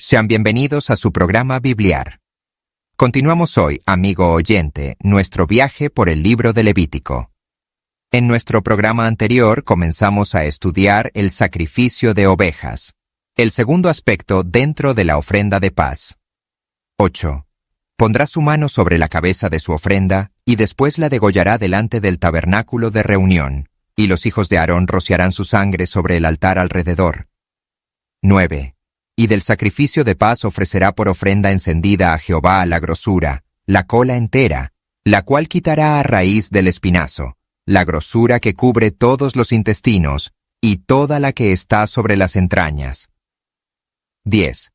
Sean bienvenidos a su programa Bibliar. Continuamos hoy, amigo oyente, nuestro viaje por el libro de Levítico. En nuestro programa anterior comenzamos a estudiar el sacrificio de ovejas, el segundo aspecto dentro de la ofrenda de paz. 8. Pondrá su mano sobre la cabeza de su ofrenda y después la degollará delante del tabernáculo de reunión, y los hijos de Aarón rociarán su sangre sobre el altar alrededor. 9. Y del sacrificio de paz ofrecerá por ofrenda encendida a Jehová la grosura, la cola entera, la cual quitará a raíz del espinazo, la grosura que cubre todos los intestinos, y toda la que está sobre las entrañas. 10.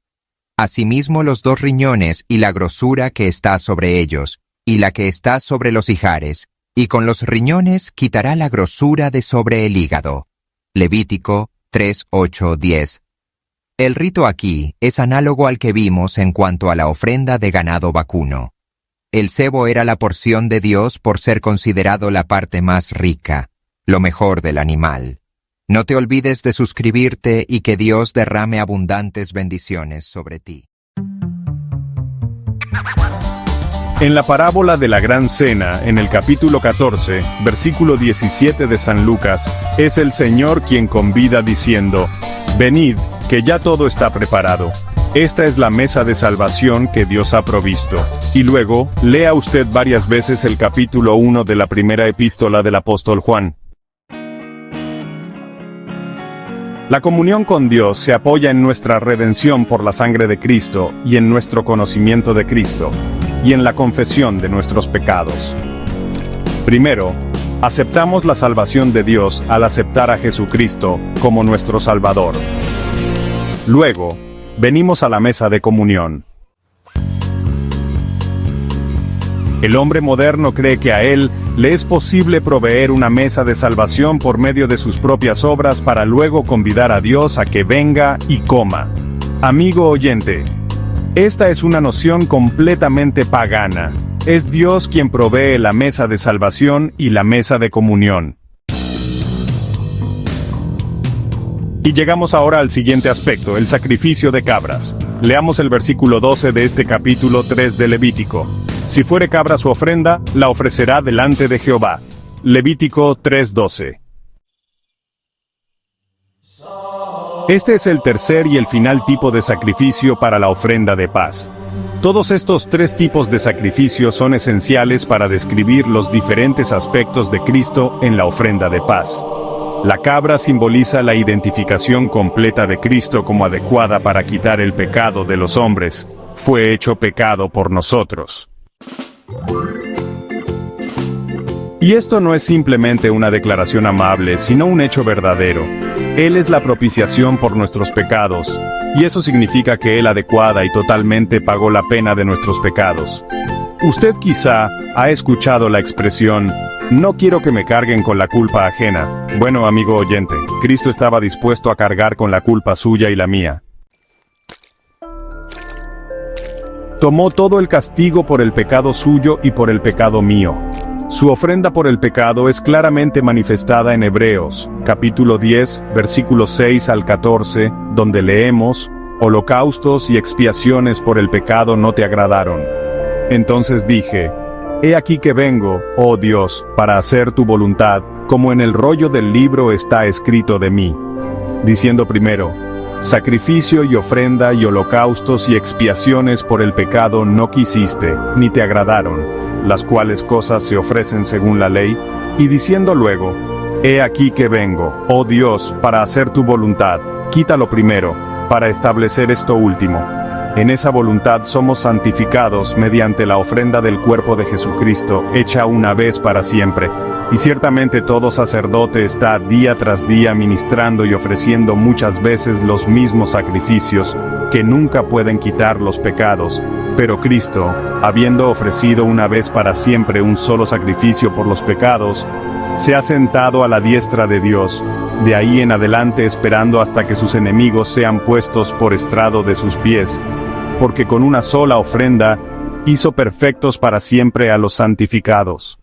Asimismo los 2 riñones y la grosura que está sobre ellos, y la que está sobre los ijares, y con los riñones quitará la grosura de sobre el hígado. Levítico 3, 8, 10. El rito aquí es análogo al que vimos en cuanto a la ofrenda de ganado vacuno. El sebo era la porción de Dios por ser considerado la parte más rica, lo mejor del animal. No te olvides de suscribirte y que Dios derrame abundantes bendiciones sobre ti. En la parábola de la Gran Cena, en el capítulo 14, versículo 17 de San Lucas, es el Señor quien convida diciendo: «Venid, que ya todo está preparado. Esta es la mesa de salvación que Dios ha provisto». Y luego, lea usted varias veces el capítulo 1 de la primera epístola del apóstol Juan. La comunión con Dios se apoya en nuestra redención por la sangre de Cristo y en nuestro conocimiento de Cristo, y en la confesión de nuestros pecados. Primero, aceptamos la salvación de Dios al aceptar a Jesucristo como nuestro Salvador. Luego, venimos a la mesa de comunión. El hombre moderno cree que a él le es posible proveer una mesa de salvación por medio de sus propias obras para luego convidar a Dios a que venga y coma. Amigo oyente, esta es una noción completamente pagana. Es Dios quien provee la mesa de salvación y la mesa de comunión. Y llegamos ahora al siguiente aspecto, el sacrificio de cabras. Leamos el versículo 12 de este capítulo 3 de Levítico. Si fuere cabra su ofrenda, la ofrecerá delante de Jehová. Levítico 3:12. Este es el tercer y el final tipo de sacrificio para la ofrenda de paz. Todos estos 3 tipos de sacrificio son esenciales para describir los diferentes aspectos de Cristo en la ofrenda de paz. La cabra simboliza la identificación completa de Cristo como adecuada para quitar el pecado de los hombres. Fue hecho pecado por nosotros. Y esto no es simplemente una declaración amable, sino un hecho verdadero. Él es la propiciación por nuestros pecados, y eso significa que Él adecuada y totalmente pagó la pena de nuestros pecados. Usted quizá ha escuchado la expresión: «No quiero que me carguen con la culpa ajena». Bueno, amigo oyente, Cristo estaba dispuesto a cargar con la culpa suya y la mía. Tomó todo el castigo por el pecado suyo y por el pecado mío. Su ofrenda por el pecado es claramente manifestada en Hebreos, capítulo 10, versículos 6 al 14, donde leemos: «Holocaustos y expiaciones por el pecado no te agradaron. Entonces dije: He aquí que vengo, oh Dios, para hacer tu voluntad, como en el rollo del libro está escrito de mí». Diciendo primero: «Sacrificio y ofrenda y holocaustos y expiaciones por el pecado no quisiste, ni te agradaron, las cuales cosas se ofrecen según la ley», y diciendo luego: «He aquí que vengo, oh Dios, para hacer tu voluntad, quítalo primero, para establecer esto último». En esa voluntad somos santificados mediante la ofrenda del cuerpo de Jesucristo, hecha una vez para siempre. Y ciertamente todo sacerdote está día tras día ministrando y ofreciendo muchas veces los mismos sacrificios, que nunca pueden quitar los pecados. Pero Cristo, habiendo ofrecido una vez para siempre un solo sacrificio por los pecados, se ha sentado a la diestra de Dios, de ahí en adelante esperando hasta que sus enemigos sean puestos por estrado de sus pies, porque con una sola ofrenda hizo perfectos para siempre a los santificados.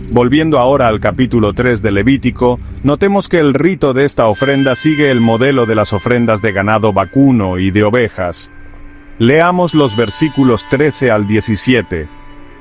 Volviendo ahora al capítulo 3 de Levítico, notemos que el rito de esta ofrenda sigue el modelo de las ofrendas de ganado vacuno y de ovejas. Leamos los versículos 13 al 17.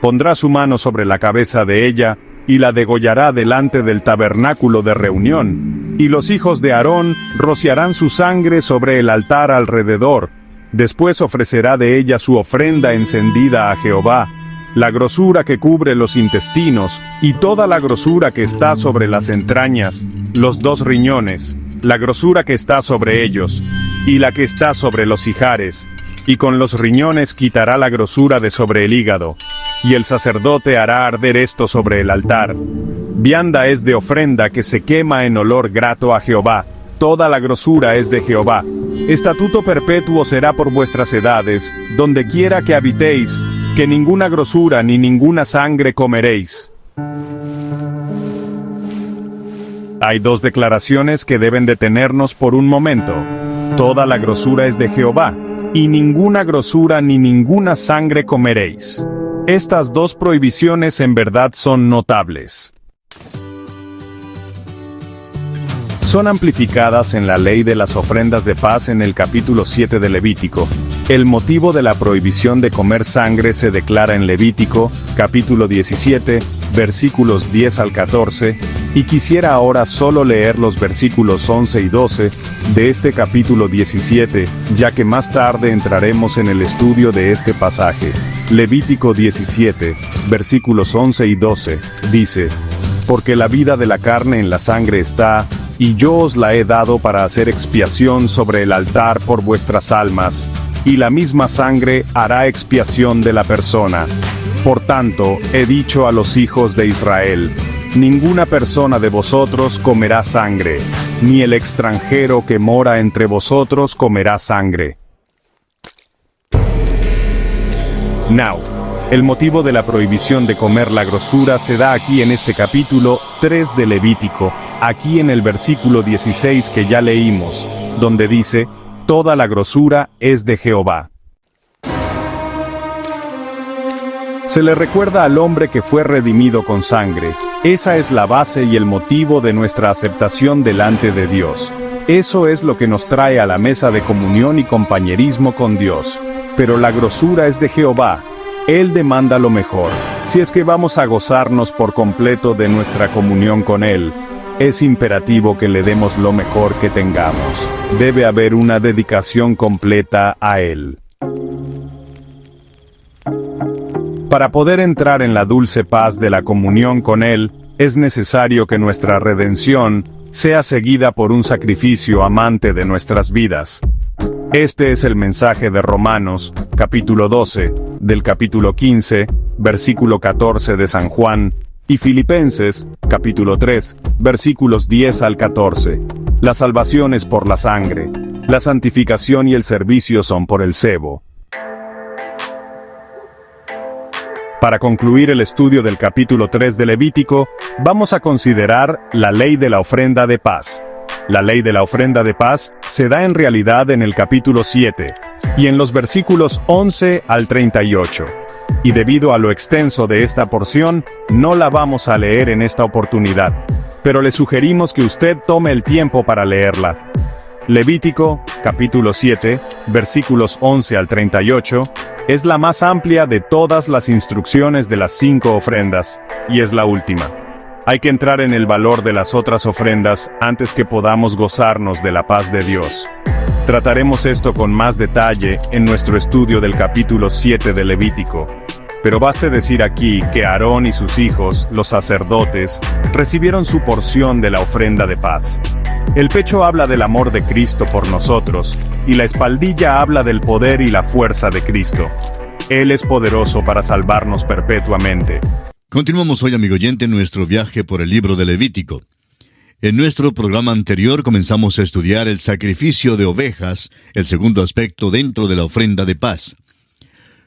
Pondrá su mano sobre la cabeza de ella, y la degollará delante del tabernáculo de reunión. Y los hijos de Aarón rociarán su sangre sobre el altar alrededor. Después ofrecerá de ella su ofrenda encendida a Jehová, la grosura que cubre los intestinos, y toda la grosura que está sobre las entrañas, los 2 riñones, la grosura que está sobre ellos, y la que está sobre los ijares, y con los riñones quitará la grosura de sobre el hígado, y el sacerdote hará arder esto sobre el altar. Vianda es de ofrenda que se quema en olor grato a Jehová, toda la grosura es de Jehová. Estatuto perpetuo será por vuestras edades, donde quiera que habitéis, que ninguna grosura ni ninguna sangre comeréis. Hay 2 declaraciones que deben detenernos por un momento. Toda la grosura es de Jehová, y ninguna grosura ni ninguna sangre comeréis. Estas 2 prohibiciones en verdad son notables. Son amplificadas en la ley de las ofrendas de paz en el capítulo 7 de Levítico. El motivo de la prohibición de comer sangre se declara en Levítico, capítulo 17, versículos 10 al 14, y quisiera ahora solo leer los versículos 11 y 12 de este capítulo 17, ya que más tarde entraremos en el estudio de este pasaje. Levítico 17, versículos 11 y 12, dice: Porque la vida de la carne en la sangre está, y yo os la he dado para hacer expiación sobre el altar por vuestras almas, y la misma sangre hará expiación de la persona. Por tanto, he dicho a los hijos de Israel: ninguna persona de vosotros comerá sangre, ni el extranjero que mora entre vosotros comerá sangre. Now, el motivo de la prohibición de comer la grosura se da aquí en este capítulo 3 de Levítico, aquí en el versículo 16 que ya leímos, donde dice: toda la grosura es de Jehová. Se le recuerda al hombre que fue redimido con sangre. Esa es la base y el motivo de nuestra aceptación delante de Dios. Eso es lo que nos trae a la mesa de comunión y compañerismo con Dios. Pero la grosura es de Jehová. Él demanda lo mejor. Si es que vamos a gozarnos por completo de nuestra comunión con Él, es imperativo que le demos lo mejor que tengamos. Debe haber una dedicación completa a Él. Para poder entrar en la dulce paz de la comunión con Él, es necesario que nuestra redención sea seguida por un sacrificio amante de nuestras vidas. Este es el mensaje de Romanos, capítulo 12, del capítulo 15, versículo 14 de San Juan, y Filipenses, capítulo 3, versículos 10 al 14. La salvación es por la sangre, la santificación y el servicio son por el cebo. Para concluir el estudio del capítulo 3 de Levítico, vamos a considerar la ley de la ofrenda de paz. La ley de la ofrenda de paz se da en realidad en el capítulo 7, y en los versículos 11 al 38. Y debido a lo extenso de esta porción, no la vamos a leer en esta oportunidad, pero le sugerimos que usted tome el tiempo para leerla. Levítico, capítulo 7, versículos 11 al 38, es la más amplia de todas las instrucciones de las 5 ofrendas, y es la última. Hay que entrar en el valor de las otras ofrendas antes que podamos gozarnos de la paz de Dios. Trataremos esto con más detalle en nuestro estudio del capítulo 7 de Levítico. Pero baste decir aquí que Aarón y sus hijos, los sacerdotes, recibieron su porción de la ofrenda de paz. El pecho habla del amor de Cristo por nosotros, y la espaldilla habla del poder y la fuerza de Cristo. Él es poderoso para salvarnos perpetuamente. Continuamos hoy, amigo oyente, nuestro viaje por el libro de Levítico. En nuestro programa anterior comenzamos a estudiar el sacrificio de ovejas, el segundo aspecto dentro de la ofrenda de paz.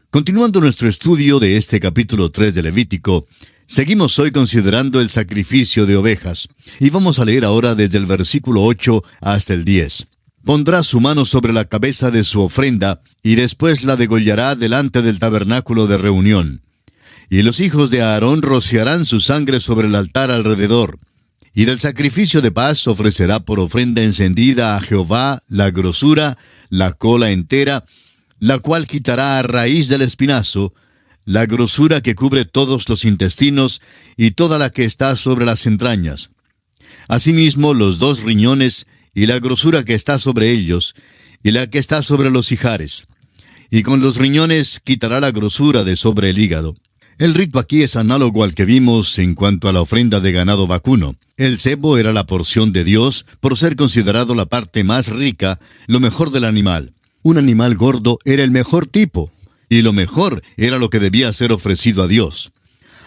Continuando nuestro estudio de este capítulo 3 de Levítico, seguimos hoy considerando el sacrificio de ovejas, y vamos a leer ahora desde el versículo 8 hasta el 10. Pondrá su mano sobre la cabeza de su ofrenda, y después la degollará delante del tabernáculo de reunión. Y los hijos de Aarón rociarán su sangre sobre el altar alrededor. Y del sacrificio de paz ofrecerá por ofrenda encendida a Jehová la grosura, la cola entera, la cual quitará a raíz del espinazo, la grosura que cubre todos los intestinos, y toda la que está sobre las entrañas. Asimismo los 2 riñones, y la grosura que está sobre ellos, y la que está sobre los ijares. Y con los riñones quitará la grosura de sobre el hígado. El rito aquí es análogo al que vimos en cuanto a la ofrenda de ganado vacuno. El cebo era la porción de Dios por ser considerado la parte más rica, lo mejor del animal. Un animal gordo era el mejor tipo, y lo mejor era lo que debía ser ofrecido a Dios.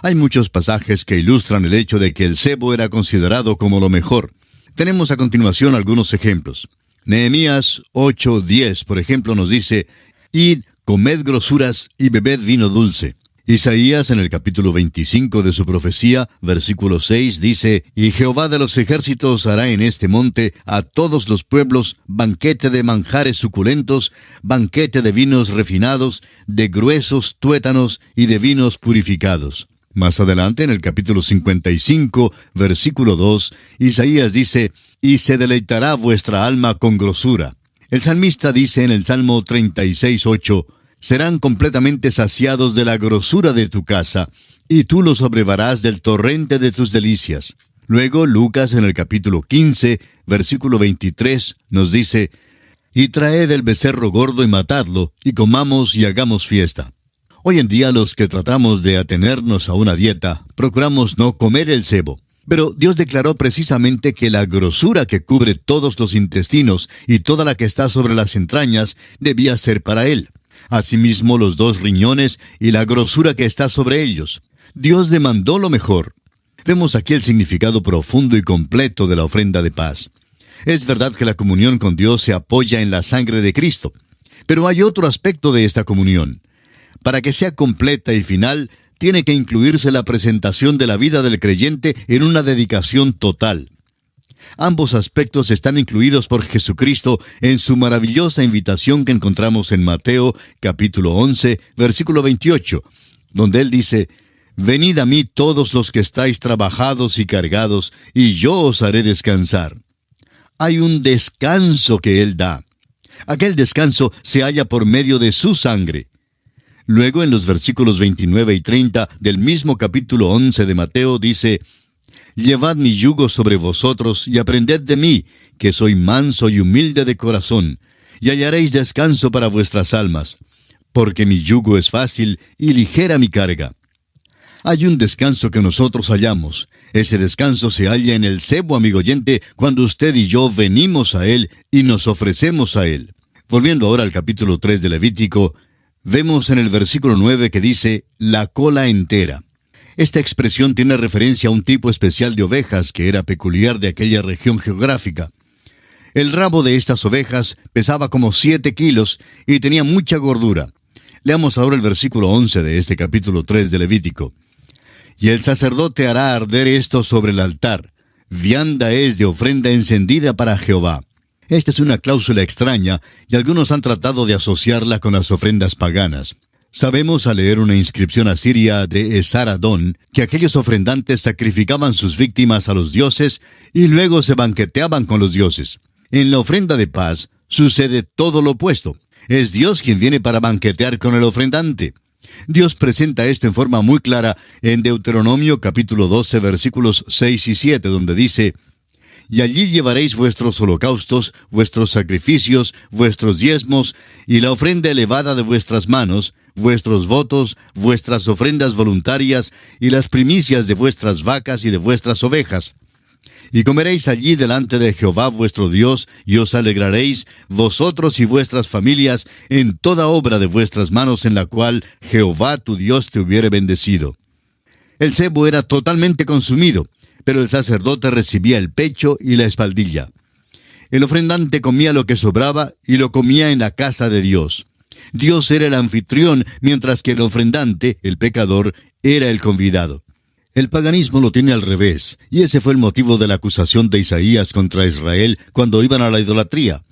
Hay muchos pasajes que ilustran el hecho de que el cebo era considerado como lo mejor. Tenemos a continuación algunos ejemplos. Nehemías 8:10, por ejemplo, nos dice: Id, comed grosuras y bebed vino dulce. Isaías en el capítulo 25 de su profecía, versículo 6, dice: Y Jehová de los ejércitos hará en este monte a todos los pueblos banquete de manjares suculentos, banquete de vinos refinados, de gruesos tuétanos y de vinos purificados. Más adelante, en el capítulo 55, versículo 2, Isaías dice: Y se deleitará vuestra alma con grosura. El salmista dice en el Salmo 36:8, serán completamente saciados de la grosura de tu casa, y tú los sobrevarás del torrente de tus delicias. Luego, Lucas en el capítulo 15, versículo 23, nos dice: Y traed el becerro gordo y matadlo, y comamos y hagamos fiesta. Hoy en día los que tratamos de atenernos a una dieta, procuramos no comer el cebo. Pero Dios declaró precisamente que la grosura que cubre todos los intestinos y toda la que está sobre las entrañas debía ser para Él. Asimismo los 2 riñones y la grosura que está sobre ellos. Dios demandó lo mejor. Vemos aquí el significado profundo y completo de la ofrenda de paz. Es verdad que la comunión con Dios se apoya en la sangre de Cristo. Pero hay otro aspecto de esta comunión. Para que sea completa y final, tiene que incluirse la presentación de la vida del creyente en una dedicación total. Ambos aspectos están incluidos por Jesucristo en su maravillosa invitación que encontramos en Mateo, capítulo 11, versículo 28, donde Él dice: Venid a mí todos los que estáis trabajados y cargados, y yo os haré descansar. Hay un descanso que Él da. Aquel descanso se halla por medio de su sangre. Luego, en los versículos 29 y 30 del mismo capítulo 11 de Mateo, dice: Llevad mi yugo sobre vosotros y aprended de mí, que soy manso y humilde de corazón, y hallaréis descanso para vuestras almas, porque mi yugo es fácil y ligera mi carga. Hay un descanso que nosotros hallamos. Ese descanso se halla en el cebo, amigo oyente, cuando usted y yo venimos a Él y nos ofrecemos a Él. Volviendo ahora al capítulo 3 de Levítico, vemos en el versículo 9 que dice: la cola entera. Esta expresión tiene referencia a un tipo especial de ovejas que era peculiar de aquella región geográfica. El rabo de estas ovejas pesaba como 7 kilos y tenía mucha gordura. Leamos ahora el versículo 11 de este capítulo 3 de Levítico. Y el sacerdote hará arder esto sobre el altar. Vianda es de ofrenda encendida para Jehová. Esta es una cláusula extraña, y algunos han tratado de asociarla con las ofrendas paganas. Sabemos al leer una inscripción asiria de Esar-Adón que aquellos ofrendantes sacrificaban sus víctimas a los dioses y luego se banqueteaban con los dioses. En la ofrenda de paz sucede todo lo opuesto. Es Dios quien viene para banquetear con el ofrendante. Dios presenta esto en forma muy clara en Deuteronomio capítulo 12 versículos 6 y 7, donde dice: Y allí llevaréis vuestros holocaustos, vuestros sacrificios, vuestros diezmos, y la ofrenda elevada de vuestras manos, vuestros votos, vuestras ofrendas voluntarias, y las primicias de vuestras vacas y de vuestras ovejas. Y comeréis allí delante de Jehová vuestro Dios, y os alegraréis, vosotros y vuestras familias, en toda obra de vuestras manos en la cual Jehová tu Dios te hubiere bendecido. El cebo era totalmente consumido, pero el sacerdote recibía el pecho y la espaldilla. El ofrendante comía lo que sobraba y lo comía en la casa de Dios. Dios era el anfitrión, mientras que el ofrendante, el pecador, era el convidado. El paganismo lo tiene al revés, y ese fue el motivo de la acusación de Isaías contra Israel cuando iban a la idolatría.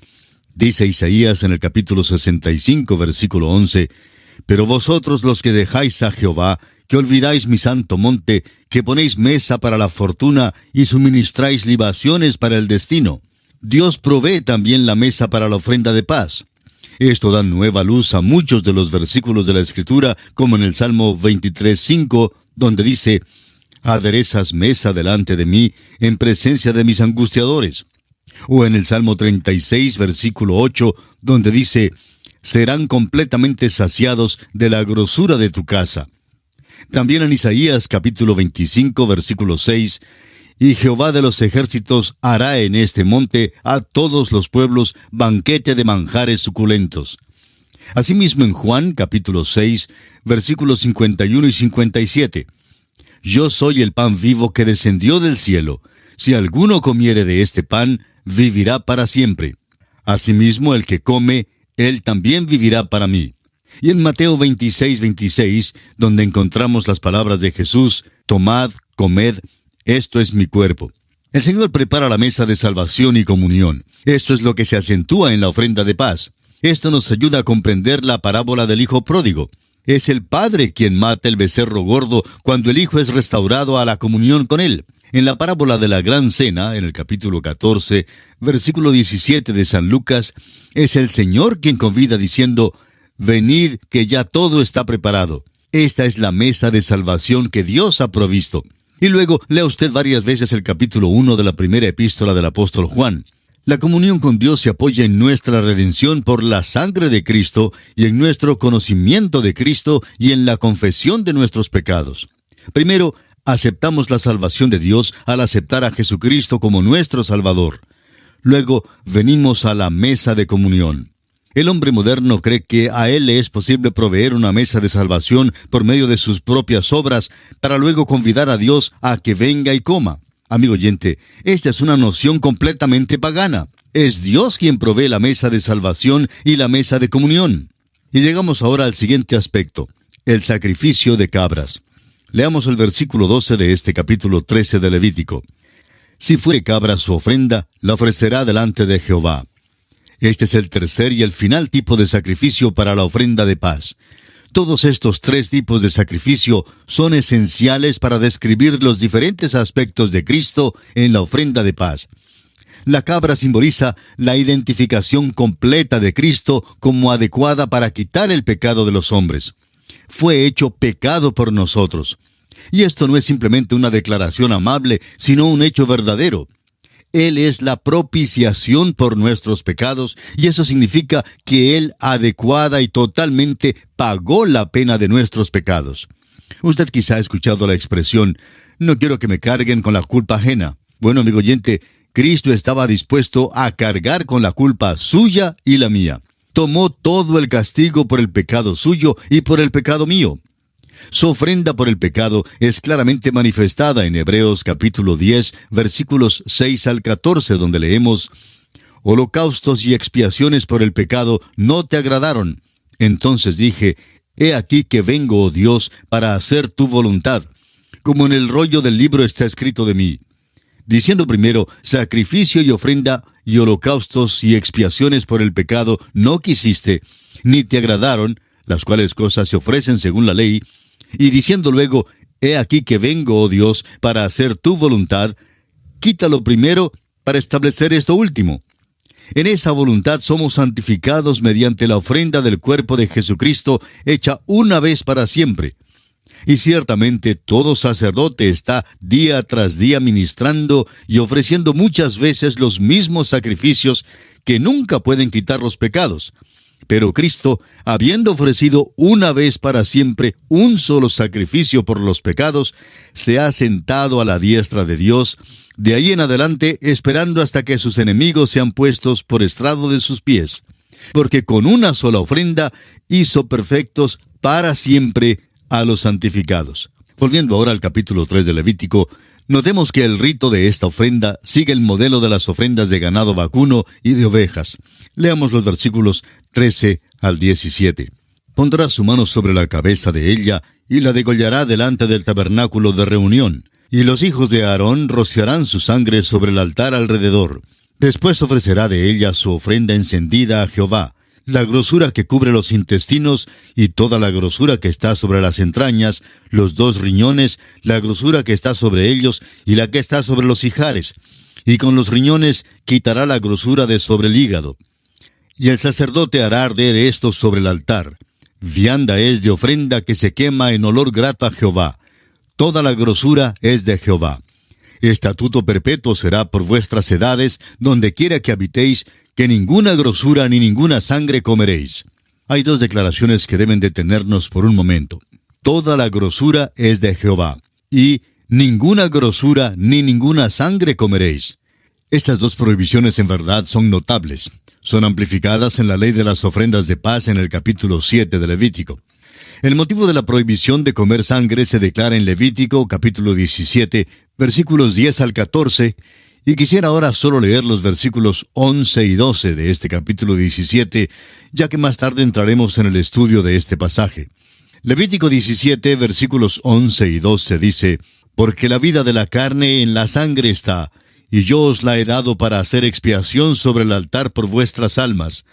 Dice Isaías en el capítulo 65, versículo 11, Pero vosotros los que dejáis a Jehová, que olvidáis mi santo monte, que ponéis mesa para la fortuna y suministráis libaciones para el destino. Dios provee también la mesa para la ofrenda de paz. Esto da nueva luz a muchos de los versículos de la Escritura, como en el Salmo 23:5, donde dice: aderezas mesa delante de mí, en presencia de mis angustiadores. O en el Salmo 36, versículo 8, donde dice: serán completamente saciados de la grosura de tu casa. También en Isaías capítulo 25, versículo 6, y Jehová de los ejércitos hará en este monte a todos los pueblos banquete de manjares suculentos. Asimismo en Juan capítulo 6, versículos 51 y 57, yo soy el pan vivo que descendió del cielo. Si alguno comiere de este pan, vivirá para siempre. Asimismo el que come, él también vivirá para mí. Y en Mateo 26:26, donde encontramos las palabras de Jesús: tomad, comed, esto es mi cuerpo. El Señor prepara la mesa de salvación y comunión. Esto es lo que se acentúa en la ofrenda de paz. Esto nos ayuda a comprender la parábola del hijo pródigo. Es el padre quien mata el becerro gordo cuando el hijo es restaurado a la comunión con él. En la parábola de la gran cena, en el capítulo 14, versículo 17 de San Lucas, es el Señor quien convida diciendo: venid, que ya todo está preparado. Esta es la mesa de salvación que Dios ha provisto. Y luego lea usted varias veces el capítulo 1 de la primera epístola del apóstol Juan. La comunión con Dios se apoya en nuestra redención por la sangre de Cristo y en nuestro conocimiento de Cristo y en la confesión de nuestros pecados. Primero, aceptamos la salvación de Dios al aceptar a Jesucristo como nuestro Salvador. Luego, venimos a la mesa de comunión. El hombre moderno cree que a él le es posible proveer una mesa de salvación por medio de sus propias obras, para luego convidar a Dios a que venga y coma. Amigo oyente, esta es una noción completamente pagana. Es Dios quien provee la mesa de salvación y la mesa de comunión. Y llegamos ahora al siguiente aspecto: el sacrificio de cabras. Leamos el versículo 12 de este capítulo 13 de Levítico. Si fuere cabra su ofrenda, la ofrecerá delante de Jehová. Este es el tercer y el final tipo de sacrificio para la ofrenda de paz. Todos estos tres tipos de sacrificio son esenciales para describir los diferentes aspectos de Cristo en la ofrenda de paz. La cabra simboliza la identificación completa de Cristo como adecuada para quitar el pecado de los hombres. Fue hecho pecado por nosotros. Y esto no es simplemente una declaración amable, sino un hecho verdadero. Él es la propiciación por nuestros pecados, y eso significa que Él adecuada y totalmente pagó la pena de nuestros pecados. Usted quizá ha escuchado la expresión: no quiero que me carguen con la culpa ajena. Bueno, amigo oyente, Cristo estaba dispuesto a cargar con la culpa suya y la mía. Tomó todo el castigo por el pecado suyo y por el pecado mío. Su ofrenda por el pecado es claramente manifestada en Hebreos capítulo 10, versículos 6 al 14, donde leemos: holocaustos y expiaciones por el pecado no te agradaron. Entonces dije: he aquí que vengo, oh Dios, para hacer tu voluntad, como en el rollo del libro está escrito de mí. Diciendo primero: sacrificio y ofrenda y holocaustos y expiaciones por el pecado no quisiste, ni te agradaron, las cuales cosas se ofrecen según la ley. Y diciendo luego: he aquí que vengo, oh Dios, para hacer tu voluntad, quítalo primero para establecer esto último. En esa voluntad somos santificados mediante la ofrenda del cuerpo de Jesucristo, hecha una vez para siempre. Y ciertamente todo sacerdote está día tras día ministrando y ofreciendo muchas veces los mismos sacrificios que nunca pueden quitar los pecados. Pero Cristo, habiendo ofrecido una vez para siempre un solo sacrificio por los pecados, se ha sentado a la diestra de Dios, de ahí en adelante esperando hasta que sus enemigos sean puestos por estrado de sus pies. Porque con una sola ofrenda hizo perfectos para siempre a los santificados. Volviendo ahora al capítulo 3 de Levítico, notemos que el rito de esta ofrenda sigue el modelo de las ofrendas de ganado vacuno y de ovejas. Leamos los versículos 13 al 17. Pondrá su mano sobre la cabeza de ella y la degollará delante del tabernáculo de reunión. Y los hijos de Aarón rociarán su sangre sobre el altar alrededor. Después ofrecerá de ella su ofrenda encendida a Jehová. la grosura que cubre los intestinos y toda la grosura que está sobre las entrañas, los 2 riñones, la grosura que está sobre ellos y la que está sobre los ijares. Y con los riñones quitará la grosura de sobre el hígado. Y el sacerdote hará arder esto sobre el altar. Vianda es de ofrenda que se quema en olor grato a Jehová. Toda la grosura es de Jehová. Estatuto perpetuo será por vuestras edades, donde quiera que habitéis, que ninguna grosura ni ninguna sangre comeréis. Hay 2 declaraciones que deben detenernos por un momento. Toda la grosura es de Jehová. Y ninguna grosura ni ninguna sangre comeréis. Estas 2 prohibiciones en verdad son notables. Son amplificadas en la ley de las ofrendas de paz en el capítulo 7 de Levítico. El motivo de la prohibición de comer sangre se declara en Levítico capítulo 17, versículos 10 al 14, y quisiera ahora solo leer los versículos 11 y 12 de este capítulo 17, ya que más tarde entraremos en el estudio de este pasaje. Levítico 17, versículos 11 y 12 dice: «Porque la vida de la carne en la sangre está, y yo os la he dado para hacer expiación sobre el altar por vuestras almas,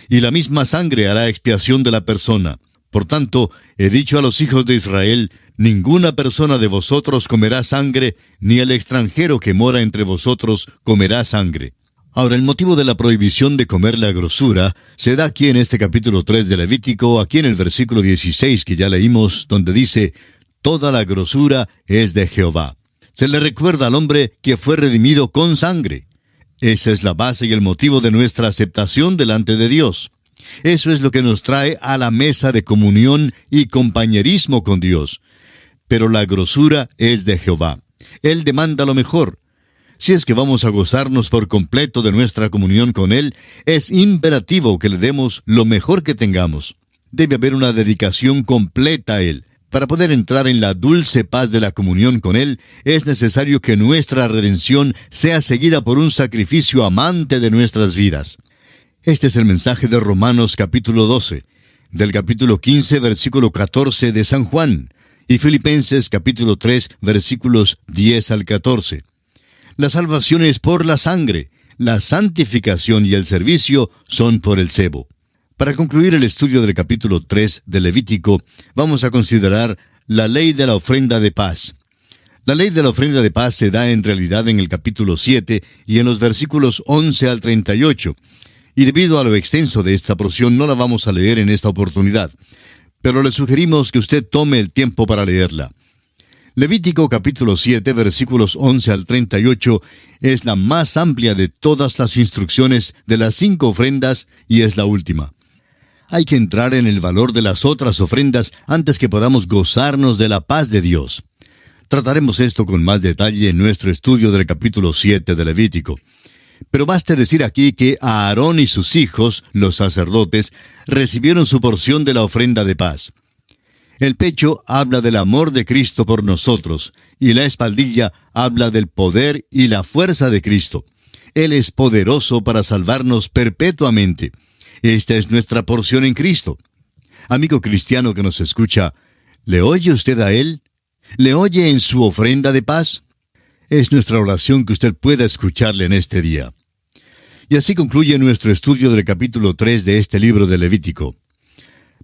y la misma sangre hará expiación de la persona. Por tanto, he dicho a los hijos de Israel, ninguna persona de vosotros comerá sangre, ni el extranjero que mora entre vosotros comerá sangre». Ahora, el motivo de la prohibición de comer la grosura se da aquí en este capítulo 3 de Levítico, aquí en el versículo 16 que ya leímos, donde dice: «Toda la grosura es de Jehová». Se le recuerda al hombre que fue redimido con sangre. Esa es la base y el motivo de nuestra aceptación delante de Dios. Eso es lo que nos trae a la mesa de comunión y compañerismo con Dios. Pero la grosura es de Jehová. Él demanda lo mejor. Si es que vamos a gozarnos por completo de nuestra comunión con Él, es imperativo que le demos lo mejor que tengamos. Debe haber una dedicación completa a Él. Para poder entrar en la dulce paz de la comunión con Él, es necesario que nuestra redención sea seguida por un sacrificio amante de nuestras vidas. Este es el mensaje de Romanos capítulo 12, del capítulo 15, versículo 14 de San Juan, y Filipenses capítulo 3, versículos 10 al 14. La salvación es por la sangre, la santificación y el servicio son por el cebo. Para concluir el estudio del capítulo 3 de Levítico, vamos a considerar la ley de la ofrenda de paz. La ley de la ofrenda de paz se da en realidad en el capítulo 7 y en los versículos 11 al 38. Y debido a lo extenso de esta porción no la vamos a leer en esta oportunidad, pero le sugerimos que usted tome el tiempo para leerla. Levítico capítulo 7, versículos 11 al 38, es la más amplia de todas las instrucciones de las 5 ofrendas y es la última. Hay que entrar en el valor de las otras ofrendas antes que podamos gozarnos de la paz de Dios. Trataremos esto con más detalle en nuestro estudio del capítulo 7 de Levítico. Pero baste decir aquí que Aarón y sus hijos, los sacerdotes, recibieron su porción de la ofrenda de paz. El pecho habla del amor de Cristo por nosotros, y la espaldilla habla del poder y la fuerza de Cristo. Él es poderoso para salvarnos perpetuamente. Esta es nuestra porción en Cristo. Amigo cristiano que nos escucha, ¿le oye usted a Él? ¿Le oye en su ofrenda de paz? Es nuestra oración que usted pueda escucharle en este día. Y así concluye nuestro estudio del capítulo 3 de este libro de Levítico.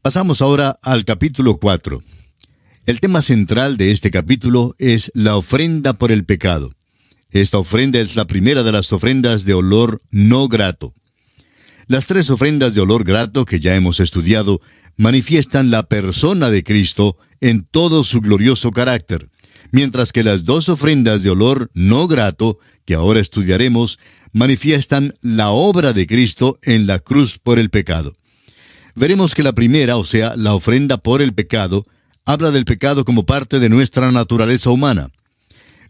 Pasamos ahora al capítulo 4. El tema central de este capítulo es la ofrenda por el pecado. Esta ofrenda es la primera de las ofrendas de olor no grato. Las 3 ofrendas de olor grato que ya hemos estudiado manifiestan la persona de Cristo en todo su glorioso carácter, mientras que las 2 ofrendas de olor no grato, que ahora estudiaremos, manifiestan la obra de Cristo en la cruz por el pecado. Veremos que la primera, o sea, la ofrenda por el pecado, habla del pecado como parte de nuestra naturaleza humana,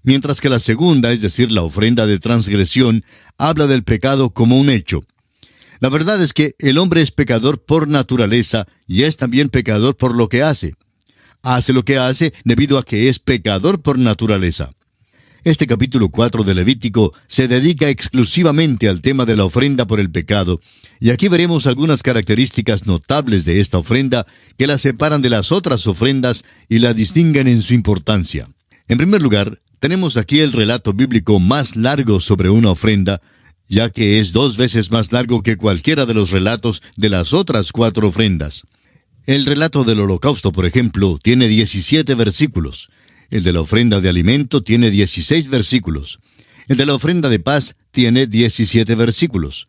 mientras que la segunda, es decir, la ofrenda de transgresión, habla del pecado como un hecho. La verdad es que el hombre es pecador por naturaleza y es también pecador por lo que hace. Hace lo que hace debido a que es pecador por naturaleza. Este capítulo 4 de Levítico se dedica exclusivamente al tema de la ofrenda por el pecado, y aquí veremos algunas características notables de esta ofrenda que la separan de las otras ofrendas y la distinguen en su importancia. En primer lugar, tenemos aquí el relato bíblico más largo sobre una ofrenda, ya que es 2 veces más largo que cualquiera de los relatos de las otras 4 ofrendas. El relato del holocausto, por ejemplo, tiene 17 versículos. El de la ofrenda de alimento tiene 16 versículos. El de la ofrenda de paz tiene 17 versículos.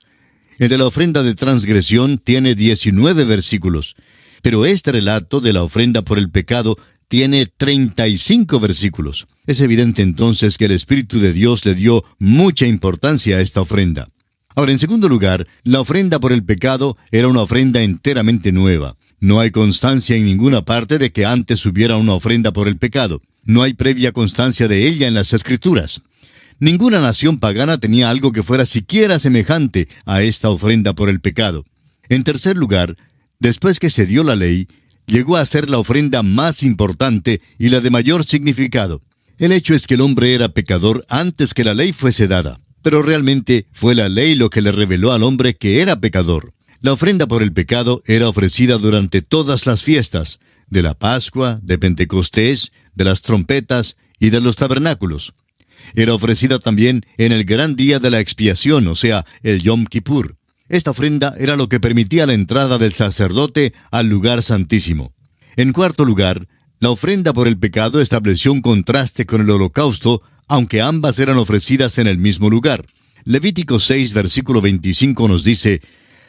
El de la ofrenda de transgresión tiene 19 versículos. Pero este relato de la ofrenda por el pecado tiene 35 versículos. Es evidente entonces que el Espíritu de Dios le dio mucha importancia a esta ofrenda. Ahora, en segundo lugar, la ofrenda por el pecado era una ofrenda enteramente nueva. No hay constancia en ninguna parte de que antes hubiera una ofrenda por el pecado. No hay previa constancia de ella en las Escrituras. Ninguna nación pagana tenía algo que fuera siquiera semejante a esta ofrenda por el pecado. En tercer lugar, después que se dio la ley, llegó a ser la ofrenda más importante y la de mayor significado. El hecho es que el hombre era pecador antes que la ley fuese dada, pero realmente fue la ley lo que le reveló al hombre que era pecador. La ofrenda por el pecado era ofrecida durante todas las fiestas, de la Pascua, de Pentecostés, de las trompetas y de los tabernáculos. Era ofrecida también en el gran día de la expiación, o sea, el Yom Kippur. Esta ofrenda era lo que permitía la entrada del sacerdote al lugar santísimo. En cuarto lugar, la ofrenda por el pecado estableció un contraste con el holocausto, aunque ambas eran ofrecidas en el mismo lugar. Levítico 6, versículo 25 nos dice: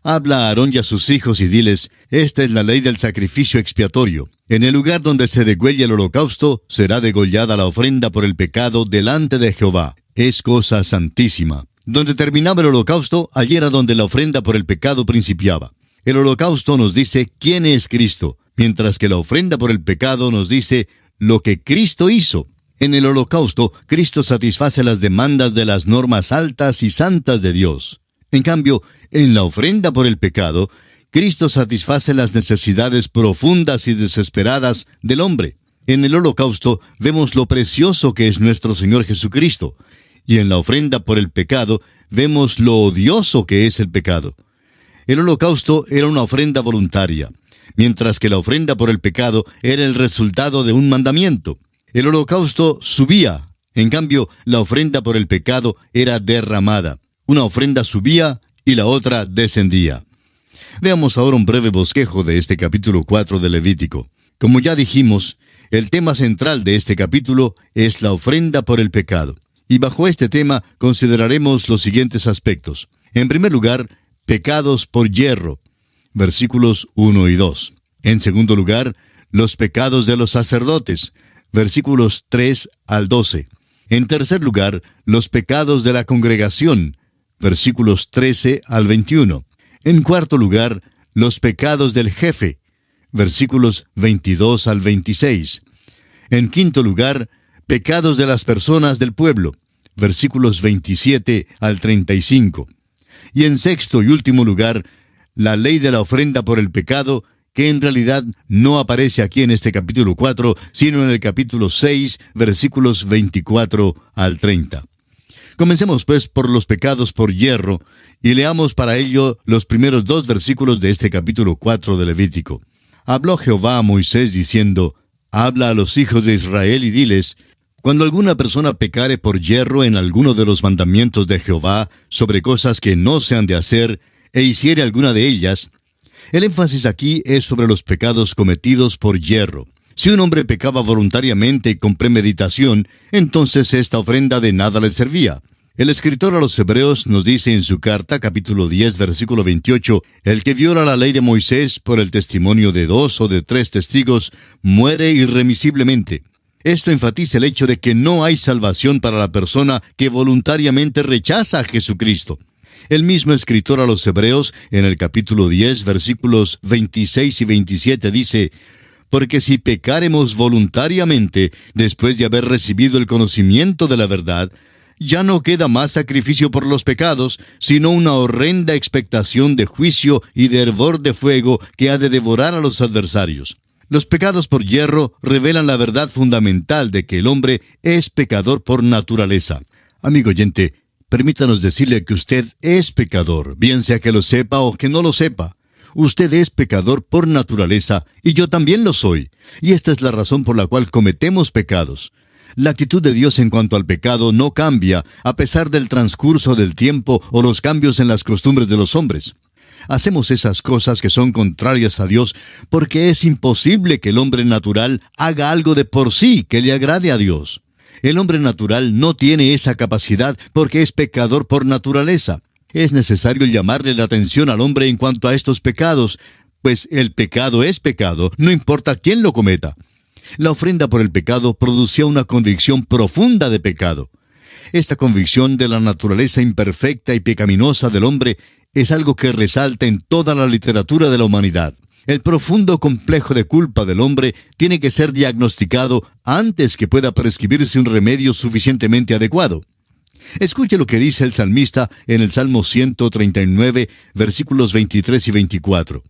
«Habla a Aarón y a sus hijos y diles, esta es la ley del sacrificio expiatorio. En el lugar donde se degüelle el holocausto, será degollada la ofrenda por el pecado delante de Jehová. Es cosa santísima». Donde terminaba el holocausto, allí era donde la ofrenda por el pecado principiaba. El holocausto nos dice quién es Cristo, mientras que la ofrenda por el pecado nos dice lo que Cristo hizo. En el holocausto, Cristo satisface las demandas de las normas altas y santas de Dios. En cambio, en la ofrenda por el pecado, Cristo satisface las necesidades profundas y desesperadas del hombre. En el holocausto vemos lo precioso que es nuestro Señor Jesucristo. Y en la ofrenda por el pecado vemos lo odioso que es el pecado. El holocausto era una ofrenda voluntaria, mientras que la ofrenda por el pecado era el resultado de un mandamiento. El holocausto subía, en cambio, la ofrenda por el pecado era derramada. Una ofrenda subía y la otra descendía. Veamos ahora un breve bosquejo de este capítulo 4 de Levítico. Como ya dijimos, el tema central de este capítulo es la ofrenda por el pecado. Y bajo este tema consideraremos los siguientes aspectos. En primer lugar, pecados por yerro, versículos 1 y 2. En segundo lugar, los pecados de los sacerdotes, versículos 3 al 12. En tercer lugar, los pecados de la congregación, versículos 13 al 21. En cuarto lugar, los pecados del jefe, versículos 22 al 26. En quinto lugar, pecados de las personas del pueblo, versículos 27 al 35. Y en sexto y último lugar, la ley de la ofrenda por el pecado, que en realidad no aparece aquí en este capítulo 4, sino en el capítulo 6, versículos 24 al 30. Comencemos pues por los pecados por yerro, y leamos para ello los primeros 2 versículos de este capítulo 4 de Levítico. Habló Jehová a Moisés diciendo: «Habla a los hijos de Israel y diles, cuando alguna persona pecare por yerro en alguno de los mandamientos de Jehová sobre cosas que no se han de hacer, e hiciere alguna de ellas». El énfasis aquí es sobre los pecados cometidos por yerro. Si un hombre pecaba voluntariamente y con premeditación, entonces esta ofrenda de nada le servía. El escritor a los Hebreos nos dice en su carta, capítulo 10, versículo 28, «El que viola la ley de Moisés por el testimonio de 2 o de 3 testigos, muere irremisiblemente». Esto enfatiza el hecho de que no hay salvación para la persona que voluntariamente rechaza a Jesucristo. El mismo escritor a los Hebreos, en el capítulo 10, versículos 26 y 27, dice: «Porque si pecáremos voluntariamente, después de haber recibido el conocimiento de la verdad, ya no queda más sacrificio por los pecados, sino una horrenda expectación de juicio y de hervor de fuego que ha de devorar a los adversarios». Los pecados por yerro revelan la verdad fundamental de que el hombre es pecador por naturaleza. Amigo oyente, permítanos decirle que usted es pecador, bien sea que lo sepa o que no lo sepa. Usted es pecador por naturaleza, y yo también lo soy. Y esta es la razón por la cual cometemos pecados. La actitud de Dios en cuanto al pecado no cambia a pesar del transcurso del tiempo o los cambios en las costumbres de los hombres. Hacemos esas cosas que son contrarias a Dios porque es imposible que el hombre natural haga algo de por sí que le agrade a Dios. El hombre natural no tiene esa capacidad porque es pecador por naturaleza. Es necesario llamarle la atención al hombre en cuanto a estos pecados, pues el pecado es pecado, no importa quién lo cometa. La ofrenda por el pecado producía una convicción profunda de pecado. Esta convicción de la naturaleza imperfecta y pecaminosa del hombre es algo que resalta en toda la literatura de la humanidad. El profundo complejo de culpa del hombre tiene que ser diagnosticado antes que pueda prescribirse un remedio suficientemente adecuado. Escuche lo que dice el salmista en el Salmo 139, versículos 23 y 24.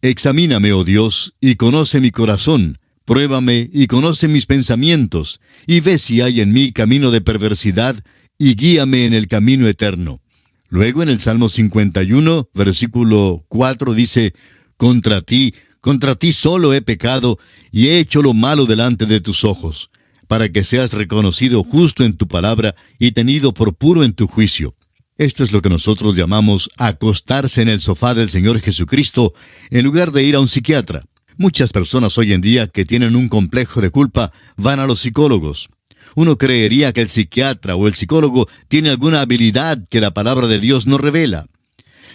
Examíname, oh Dios, y conoce mi corazón. Pruébame y conoce mis pensamientos, y ve si hay en mí camino de perversidad, y guíame en el camino eterno. Luego en el Salmo 51, versículo 4 dice, contra ti solo he pecado, y he hecho lo malo delante de tus ojos, para que seas reconocido justo en tu palabra y tenido por puro en tu juicio. Esto es lo que nosotros llamamos acostarse en el sofá del Señor Jesucristo, en lugar de ir a un psiquiatra. Muchas personas hoy en día que tienen un complejo de culpa van a los psicólogos. Uno creería que el psiquiatra o el psicólogo tiene alguna habilidad que la palabra de Dios no revela.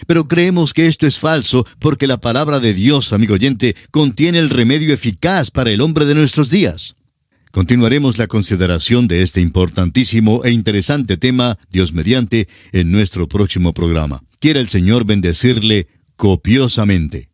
Pero creemos que esto es falso porque la palabra de Dios, amigo oyente, contiene el remedio eficaz para el hombre de nuestros días. Continuaremos la consideración de este importantísimo e interesante tema, Dios mediante, en nuestro próximo programa. Quiera el Señor bendecirle copiosamente.